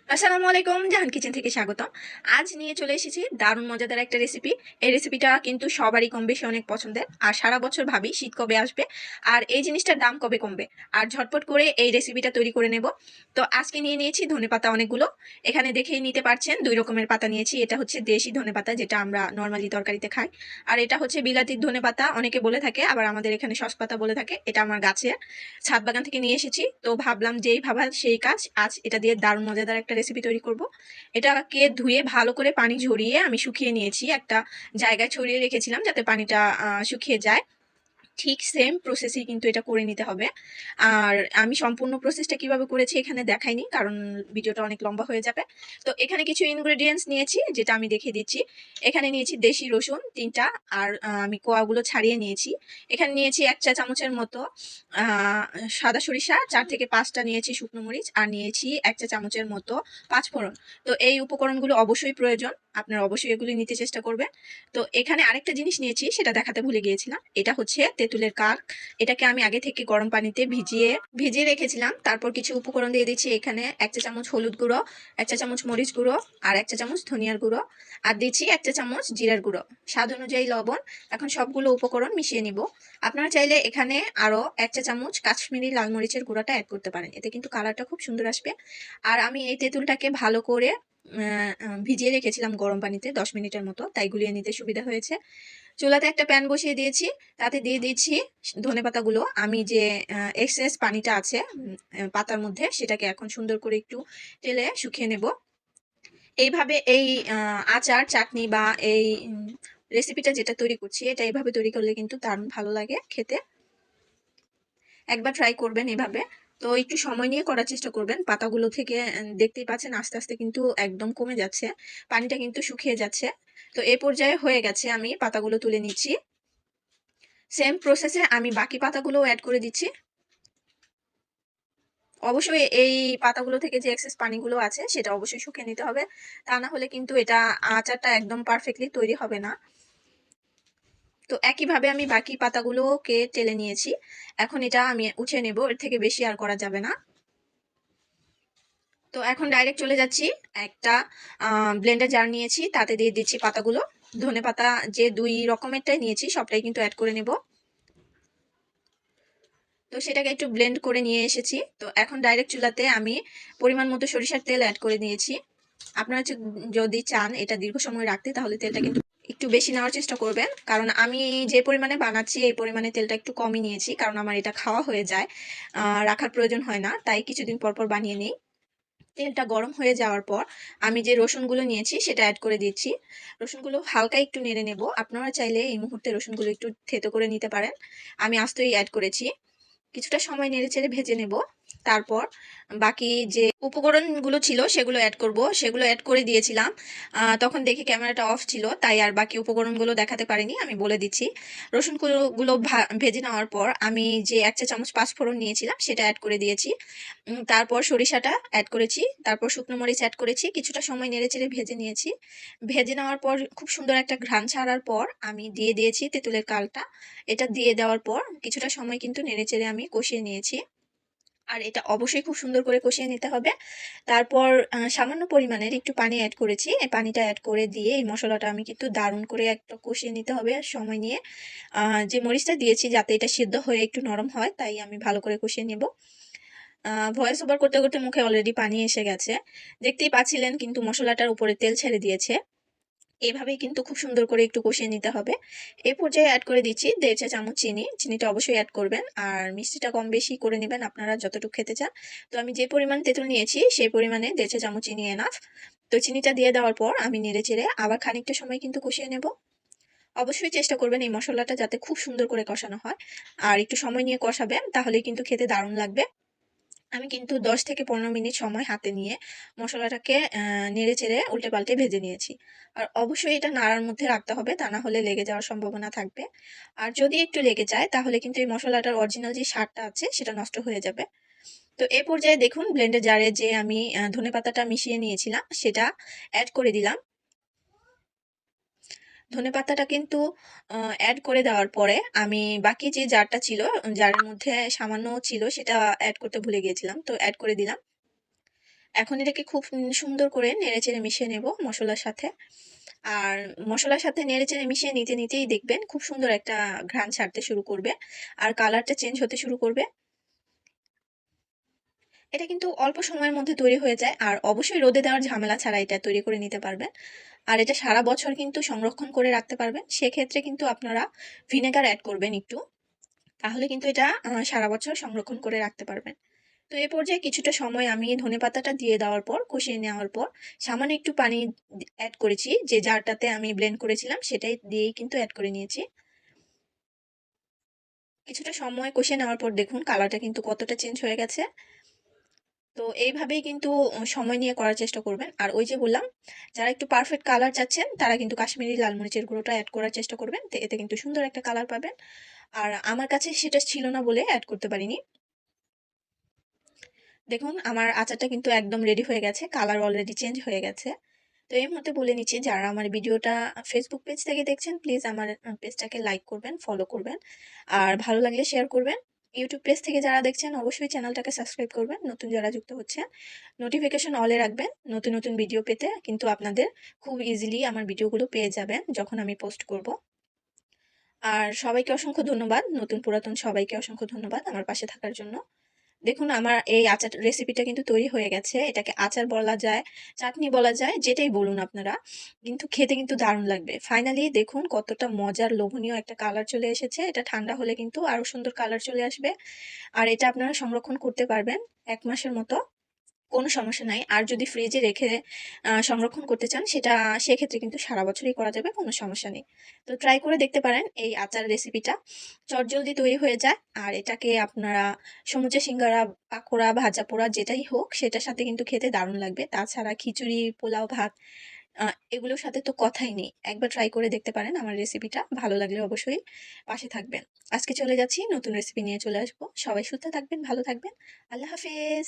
আসসালামু আলাইকুম, জাহান কিচেন থেকে স্বাগতম। আজ নিয়ে চলে এসেছি দারুণ মজাদার একটা রেসিপি। এই রেসিপিটা কিন্তু সবারই কম বেশি অনেক পছন্দের, আর সারা বছর ভাবি শীত কবে আসবে আর এই জিনিসটার দাম কবে কমবে, আর ঝটপট করে এই রেসিপিটা তৈরি করে নেব। তো আজকে নিয়ে নিয়েছি ধনেপাতা অনেকগুলো। এখানে দেখেই নিতে পারছেন দুই রকমের পাতা নিয়েছি। এটা হচ্ছে দেশি ধনেপাতা, যেটা আমরা নর্মালি তরকারিতে খাই, আর এটা হচ্ছে বিলাতির ধনেপাতা অনেকে বলে থাকে, আবার আমাদের এখানে শসপাতা বলে থাকে। এটা আমার গাছের ছাদ বাগান থেকে নিয়ে এসেছি, তো ভাবলাম যেই ভাবা সেই কাজ, আজ এটা দিয়ে দারুণ মজাদার একটা রেসিপি তৈরি করব। এটাকে ধুয়ে ভালো করে পানি ঝরিয়ে আমি শুকিয়ে নিয়েছি, একটা জায়গায় ছড়িয়ে রেখেছিলাম যাতে পানিটা শুকিয়ে যায়। ঠিক সেম প্রসেসই কিন্তু এটা করে নিতে হবে। আর আমি সম্পূর্ণ প্রসেসটা কিভাবে করেছি এখানে দেখাইনি, কারণ ভিডিওটা অনেক লম্বা হয়ে যাবে। তো এখানে কিছু ইনগ্রেডিয়েন্টস নিয়েছি যেটা আমি দেখিয়ে দিচ্ছি। এখানে নিয়েছি দেশি রসুন 3টা, আর আমি কোয়াগুলো ছাড়িয়ে নিয়েছি। এখানে নিয়েছি 1 চা চামচের মতো সাদা সরিষা, 4 থেকে 5টা নিয়েছি শুকনো মরিচ, আর নিয়েছি 1 চা চামচের মতো পাঁচফোড়ন। তো এই উপকরণগুলো অবশ্যই প্রয়োজন, আপনারা অবশ্যই এগুলি নিতে চেষ্টা করবেন। তো এখানে আরেকটা জিনিস নিয়েছি, সেটা দেখাতে ভুলে গিয়েছিলাম। এটা হচ্ছে তেঁতুলের কাক। এটাকে আমি আগে থেকে গরম পানিতে ভিজিয়ে ভিজিয়ে রেখেছিলাম। তারপর কিছু উপকরণ দিয়ে দিচ্ছি এখানে: 1 চা চামচ হলুদ গুঁড়ো, 1 চা চামচ মরিচ গুঁড়ো, আর 1 চা চামচ ধনিয়ার গুঁড়ো, আর দিচ্ছি 1 চা চামচ জিরার গুঁড়ো, স্বাদ অনুযায়ী লবণ। এখন সবগুলো উপকরণ মিশিয়ে নিব। আপনারা চাইলে এখানে আরো 1 চা চামচ কাশ্মীরি লাল মরিচের গুঁড়াটা অ্যাড করতে পারেন, এতে কিন্তু কালারটা খুব সুন্দর আসবে। আর আমি এই তেঁতুলটাকে ভালো করে ভিজিয়ে রেখেছিলাম গরম পানিতে 10 মিনিটের মতো, তাই গুলিয়ে নিতে সুবিধা হয়েছে। চুলাতে একটা প্যান বসিয়ে দিয়েছি, তাতে দিয়ে দিচ্ছি ধনেপাতাগুলো। আমি যে এক্সেস পানিটা আছে পাতার মধ্যে, সেটাকে এখন সুন্দর করে একটু তেলে শুকিয়ে নেব। এইভাবে এই আচার চাটনি বা এই রেসিপিটা যেটা তৈরি করছি, এটা এইভাবে তৈরি করলে কিন্তু দারুণ ভালো লাগে খেতে। একবার ট্রাই করবেন এভাবে। তো একটু সময় নিয়ে করার চেষ্টা করবেন। পাতাগুলো থেকে দেখতেই পাচ্ছেন আস্তে আস্তে কিন্তু একদম কমে যাচ্ছে, পানিটা কিন্তু শুকিয়ে যাচ্ছে। তো এই পর্যায়ে হয়ে গেছে, আমি পাতাগুলো তুলে নিচ্ছি। সেম প্রসেসে আমি বাকি পাতাগুলোও অ্যাড করে দিচ্ছি। অবশ্যই এই পাতাগুলো থেকে যে এক্সেস পানিগুলো আছে সেটা অবশ্যই শুকিয়ে নিতে হবে, তা না হলে কিন্তু এটা আচারটা একদম পারফেক্টলি তৈরি হবে না। তো একইভাবে আমি বাকি পাতাগুলোকে টেলে নিয়েছি। এখন এটা আমি উঠিয়ে নেব, এর থেকে বেশি আর করা যাবে না। তো এখন ডাইরেক্ট চলে যাচ্ছি, একটা ব্লেন্ডার জার নিয়েছি, তাতে দিয়ে দিচ্ছি পাতাগুলো। ধনে পাতা যে দুই রকমেরটাই নিয়েছি সবটাই কিন্তু অ্যাড করে নেব। তো সেটাকে একটু ব্লেন্ড করে নিয়ে এসেছি। তো এখন ডাইরেক্ট চুলাতে আমি পরিমাণ মতো সরিষার তেল অ্যাড করে দিয়েছি। আপনারা যদি চান এটা দীর্ঘ সময় রাখতে, তাহলে তেলটা কিন্তু একটু বেশি নেওয়ার চেষ্টা করবেন, কারণ আমি যে পরিমাণে বানাচ্ছি এই পরিমাণে তেলটা একটু কমই নিয়েছি, কারণ আমার এটা খাওয়া হয়ে যায়, রাখার প্রয়োজন হয় না, তাই কিছুদিন পর পর বানিয়ে নিই। তেলটা গরম হয়ে যাওয়ার পর আমি যে রসুনগুলো নিয়েছি সেটা অ্যাড করে দিচ্ছি। রসুনগুলো হালকা একটু নেড়ে নেব। আপনারা চাইলে এই মুহূর্তে রসুনগুলো একটু থেতো করে নিতে পারেন, আমি আস্তই অ্যাড করেছি। কিছুটা সময় নেড়েচেড়ে ভেজে নেব। তারপর বাকি যে উপকরণগুলো ছিল সেগুলো অ্যাড করব, সেগুলো অ্যাড করে দিয়েছিলাম। তখন দেখি ক্যামেরাটা অফ ছিল, তাই আর বাকি উপকরণগুলো দেখাতে পারিনি। আমি বলে দিচ্ছি, রসুনগুলো ভেজে নেওয়ার পর আমি যে 1 চা চামচ পাঁচফোড়ন নিয়েছিলাম সেটা অ্যাড করে দিয়েছি। তারপর সরিষাটা অ্যাড করেছি, তারপর শুকনো মরিচ অ্যাড করেছি, কিছুটা সময় নেড়েচেড়ে ভেজে নিয়েছি। ভেজে নেওয়ার পর খুব সুন্দর একটা ঘ্রাণ ছাড়ার পর আমি দিয়ে দিয়েছি তেঁতুলের কালটা। এটা দিয়ে দেওয়ার পর কিছুটা সময় কিন্তু নেড়েচেড়ে আমি কষিয়ে নিয়েছি, আর এটা অবশ্যই খুব সুন্দর করে কষিয়ে নিতে হবে। তারপর সামান্য পরিমাণের একটু পানি অ্যাড করেছি, এই পানিটা অ্যাড করে দিয়ে এই মশলাটা আমি কিন্তু দারুণ করে একটা কষিয়ে নিতে হবে সময় নিয়ে। যে মরিচটা দিয়েছি যাতে এটা সিদ্ধ হয়ে একটু নরম হয়, তাই আমি ভালো করে কষিয়ে নেব। ভয়েস ওভার করতে করতে মুখে অলরেডি পানি এসে গেছে, দেখতেই পাচ্ছিলেন কিন্তু মশলাটার উপরে তেল ছেড়ে দিয়েছে। এভাবেই কিন্তু খুব সুন্দর করে একটু কষিয়ে নিতে হবে। এই পর্যায়ে অ্যাড করে দিচ্ছি 1.5 চা চামচ চিনি। চিনিটা অবশ্যই অ্যাড করবেন, আর মিষ্টিটা কম বেশি করে নেবেন আপনারা যতটুকু খেতে চান। তো আমি যে পরিমাণ তেঁতুল নিয়েছি সেই পরিমাণে 1.5 চা চামচ চিনি এনাফ। তো চিনিটা দিয়ে দেওয়ার পর আমি নেড়ে চেড়ে আবার খানিকটা সময় কিন্তু কষিয়ে নেব। অবশ্যই চেষ্টা করবেন এই মশলাটা যাতে খুব সুন্দর করে কষানো হয়, আর একটু সময় নিয়ে কষাবেন, তাহলেই কিন্তু খেতে দারুণ লাগবে। আমি কিন্তু 10 থেকে 15 মিনিট সময় হাতে নিয়ে মশলাটাকে নেড়ে চেড়ে উল্টে পাল্টে ভেজে নিয়েছি। আর অবশ্যই এটা নাড়ার মধ্যে রাখতে হবে, তা না হলে লেগে যাওয়ার সম্ভাবনা থাকবে। আর যদি একটু লেগে যায় তাহলে কিন্তু এই মশলাটার অরিজিনাল যে স্বাদটা আছে সেটা নষ্ট হয়ে যাবে। তো এই পর্যায়ে দেখুন ব্লেন্ডার জারে যে আমি ধনেপাতাটা মিশিয়ে নিয়েছিলাম সেটা অ্যাড করে দিলাম। ধনেপাতাটা কিন্তু অ্যাড করে দেওয়ার পরে আমি বাকি যে জারটা ছিল, জারের মধ্যে সামান্য ছিল, সেটা অ্যাড করতে ভুলে গিয়েছিলাম, তো অ্যাড করে দিলাম। এখন এটাকে খুব সুন্দর করে নেড়েচেড়ে মিশিয়ে নেব মশলার সাথে। আর মশলার সাথে নেড়েচেড়ে মিশিয়ে নিতে নিতেই দেখবেন খুব সুন্দর একটা ঘ্রাণ ছাড়তে শুরু করবে আর কালারটা চেঞ্জ হতে শুরু করবে। এটা কিন্তু অল্প সময়ের মধ্যে তৈরি হয়ে যায় আর অবশ্যই রোদে দেওয়ার ঝামেলা ছাড়া এটা তৈরি করে নিতে পারবেন। আর এটা সারা বছর কিন্তু সংরক্ষণ করে রাখতে পারবেন। সেক্ষেত্রে কিন্তু আপনারা ভিনেগার অ্যাড করবেন একটু, তাহলে কিন্তু এটা সারা বছর সংরক্ষণ করে রাখতে পারবেন। তো এ পর্যায়ে কিছুটা সময় আমি ধনেপাতাটা দিয়ে দেওয়ার পর কষিয়ে নেওয়ার পর সামান্য একটু পানি অ্যাড করেছি, যে জারটাতে আমি ব্লেন্ড করেছিলাম সেটাই দিয়েই কিন্তু অ্যাড করে নিয়েছি। কিছুটা সময় কষিয়ে নেওয়ার পর দেখুন কালারটা কিন্তু কতটা চেঞ্জ হয়ে গেছে। তো এইভাবেই কিন্তু সময় নিয়ে করার চেষ্টা করবেন। আর ওই যে বললাম, যারা একটু পারফেক্ট কালার চাচ্ছেন তারা কিন্তু কাশ্মীরি লাল মরিচের গুঁড়োটা অ্যাড করার চেষ্টা করবেন, তো এতে কিন্তু সুন্দর একটা কালার পাবেন। আর আমার কাছে সেটা ছিল না বলে অ্যাড করতে পারিনি। দেখুন আমার আচারটা কিন্তু একদম রেডি হয়ে গেছে, কালার অলরেডি চেঞ্জ হয়ে গেছে। তো এই মুহূর্তে বলে নিচ্ছি, যারা আমার ভিডিওটা ফেসবুক পেজ থেকে দেখছেন প্লিজ আমার পেজটাকে লাইক করবেন, ফলো করবেন, আর ভালো লাগলে শেয়ার করবেন। ইউটিউব পেজ থেকে যারা দেখছেন অবশ্যই চ্যানেলটাকে সাবস্ক্রাইব করবেন, নতুন যারা যুক্ত হচ্ছেন নোটিফিকেশন অলে রাখবেন নতুন নতুন ভিডিও পেতে, কিন্তু আপনাদের খুব ইজিলি আমার ভিডিওগুলো পেয়ে যাবেন যখন আমি পোস্ট করব। আর সবাইকে অসংখ্য ধন্যবাদ, নতুন পুরাতন সবাইকে অসংখ্য ধন্যবাদ আমার পাশে থাকার জন্য। দেখুন আমার এই আচার রেসিপিটা কিন্তু তৈরি হয়ে গেছে। এটাকে আচার বলা যায়, চাটনি বলা যায়, যেটাই বলুন আপনারা, কিন্তু খেতে কিন্তু দারুণ লাগবে। ফাইনালি দেখুন কতটা মজার লোভনীয় একটা কালার চলে এসেছে। এটা ঠান্ডা হলে কিন্তু আরো সুন্দর কালার চলে আসবে। আর এটা আপনারা সংরক্ষণ করতে পারবেন 1 মাসের মতো, কোনো সমস্যা নাই। আর যদি ফ্রিজে রেখে সংরক্ষণ করতে চান সেটা, সেক্ষেত্রে কিন্তু সারা বছরই করা যাবে, কোনো সমস্যা নেই। তো ট্রাই করে দেখতে পারেন এই আচার রেসিপিটা, চটজলদি তৈরি হয়ে যায়। আর এটাকে আপনারা সমুচা, সিঙ্গারা, পাকোড়া, ভাজা পোড়া যেটাই হোক সেটার সাথে কিন্তু খেতে দারুণ লাগবে। তাছাড়া খিচুড়ি, পোলাও, ভাত এগুলোর সাথে তো কথাই নেই। একবার ট্রাই করে দেখতে পারেন আমার রেসিপিটা, ভালো লাগলে অবশ্যই পাশে থাকবেন। আজকে চলে যাচ্ছি, নতুন রেসিপি নিয়ে চলে আসবো। সবাই সুস্থ থাকবেন, ভালো থাকবেন। আল্লাহ হাফেজ।